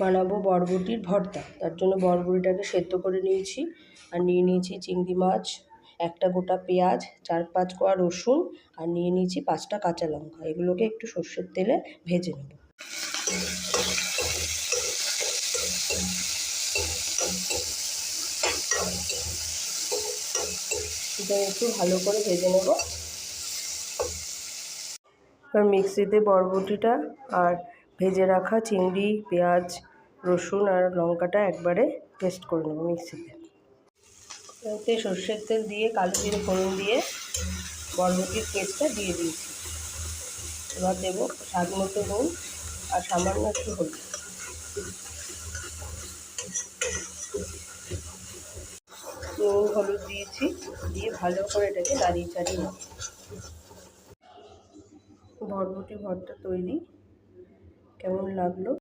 বানাবো বরবটির ভর্তা। তার জন্য বরবটিটাকে সেদ্ধ করে নিয়েছি আর নিয়ে নিয়েছি চিংড়ি মাছ, একটা গোটা পেঁয়াজ, 4-5 কোয়া রসুন আর নিয়ে নিয়েছি 5টা কাঁচা লঙ্কা। এগুলোকে একটু সর্ষের তেলে ভেজে নেব। এটা একটু ভালো করে ভেজে নেব। এবার মিক্সিতে বরবটিটা আর ভেজে রাখা চিংড়ি, পেঁয়াজ, রসুন আর লঙ্কাটা একবারে পেস্ট করে নেব মিক্সিতে। এতে সর্ষের তেল দিয়ে কালো জিরে ফোড়ন দিয়ে বরবটির পেস্টটা দিয়ে দিয়েছি। এবার দেবো স্বাদ মতো নুন আর সামান্য একটু হলুদ। নুন হলুদ দিয়েছি, দিয়ে ভালো করে এটাকে নাড়িয়ে চাড়িয়ে নেব। বরবটি ভর্তা তৈরি। কেমন লাগলো